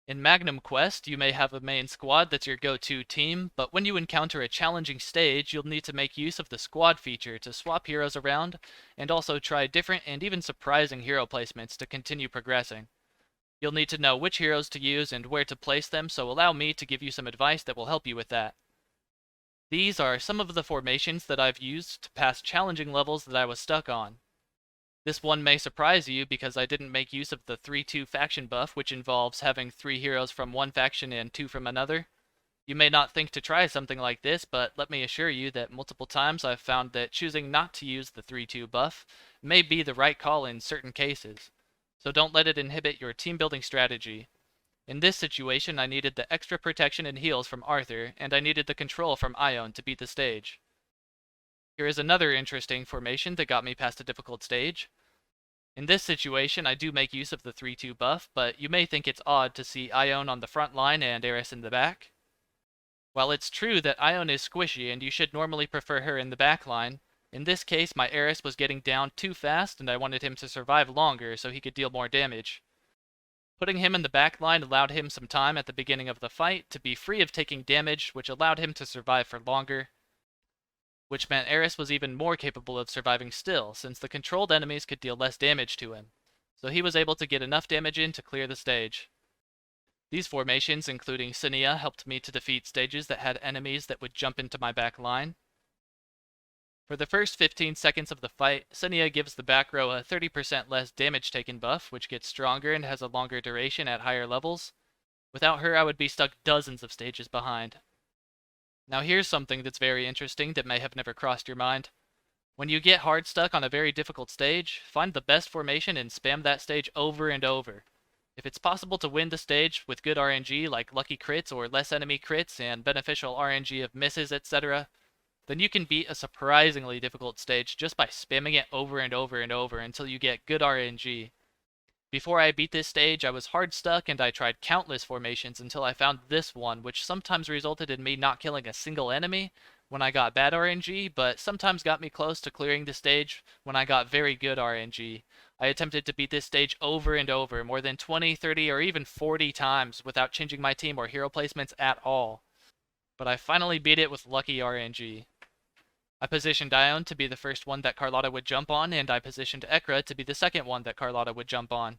In Magnum Quest, you may have a main squad that's your go-to team, but when you encounter a challenging stage, you'll need to make use of the squad feature to swap heroes around, and also try different and even surprising hero placements to continue progressing. You'll need to know which heroes to use and where to place them, so allow me to give you some advice that will help you with that. These are some of the formations that I've used to pass challenging levels that I was stuck on. This one may surprise you because I didn't make use of the 3-2 faction buff, which involves having 3 heroes from one faction and 2 from another. You may not think to try something like this, but let me assure you that multiple times I've found that choosing not to use the 3-2 buff may be the right call in certain cases. So don't let it inhibit your team building strategy. In this situation, I needed the extra protection and heals from Arthur, and I needed the control from Ione to beat the stage. Here is another interesting formation that got me past a difficult stage. In this situation, I do make use of the 3-2 buff, but you may think it's odd to see Ione on the front line and Eris in the back. While it's true that Ione is squishy and you should normally prefer her in the back line, in this case my Eris was getting down too fast and I wanted him to survive longer so he could deal more damage. Putting him in the back line allowed him some time at the beginning of the fight to be free of taking damage, which allowed him to survive for longer, which meant Eris was even more capable of surviving still, since the controlled enemies could deal less damage to him, so he was able to get enough damage in to clear the stage. These formations, including Cinia, helped me to defeat stages that had enemies that would jump into my back line. For the first 15 seconds of the fight, Cinia gives the back row a 30% less damage taken buff, which gets stronger and has a longer duration at higher levels. Without her, I would be stuck dozens of stages behind. Now here's something that's very interesting that may have never crossed your mind. When you get hard stuck on a very difficult stage, find the best formation and spam that stage over and over. If it's possible to win the stage with good RNG like lucky crits or less enemy crits and beneficial RNG of misses, etc., then you can beat a surprisingly difficult stage just by spamming it over and over and over until you get good RNG. Before I beat this stage, I was hard stuck and I tried countless formations until I found this one, which sometimes resulted in me not killing a single enemy when I got bad RNG, but sometimes got me close to clearing the stage when I got very good RNG. I attempted to beat this stage over and over, more than 20, 30, or even 40 times without changing my team or hero placements at all. But I finally beat it with lucky RNG. I positioned Ione to be the first one that Carlotta would jump on, and I positioned Ekra to be the second one that Carlotta would jump on.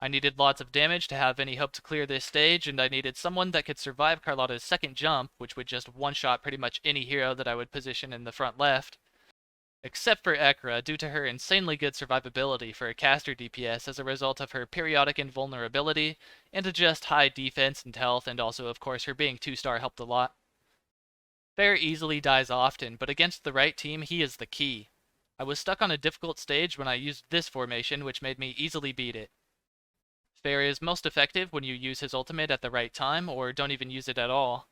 I needed lots of damage to have any hope to clear this stage, and I needed someone that could survive Carlotta's second jump, which would just one-shot pretty much any hero that I would position in the front left. Except for Ekra, due to her insanely good survivability for a caster DPS as a result of her periodic invulnerability, and a just high defense and health, and also of course her being 2-star helped a lot. Fair easily dies often, but against the right team, he is the key. I was stuck on a difficult stage when I used this formation, which made me easily beat it. Fair is most effective when you use his ultimate at the right time, or don't even use it at all.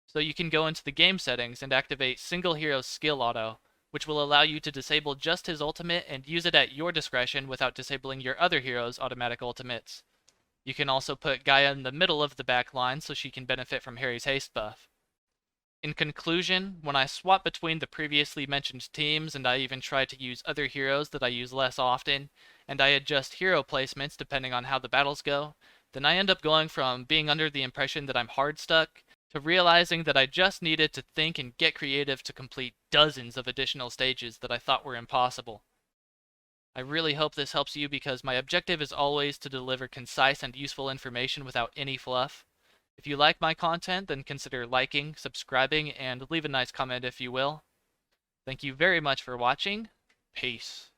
So you can go into the game settings and activate Single Hero Skill Auto, which will allow you to disable just his ultimate and use it at your discretion without disabling your other hero's automatic ultimates. You can also put Gaia in the middle of the back line so she can benefit from Harry's haste buff. In conclusion, when I swap between the previously mentioned teams and I even try to use other heroes that I use less often, and I adjust hero placements depending on how the battles go, then I end up going from being under the impression that I'm hard stuck to realizing that I just needed to think and get creative to complete dozens of additional stages that I thought were impossible. I really hope this helps you because my objective is always to deliver concise and useful information without any fluff. If you like my content, then consider liking, subscribing, and leave a nice comment if you will. Thank you very much for watching. Peace.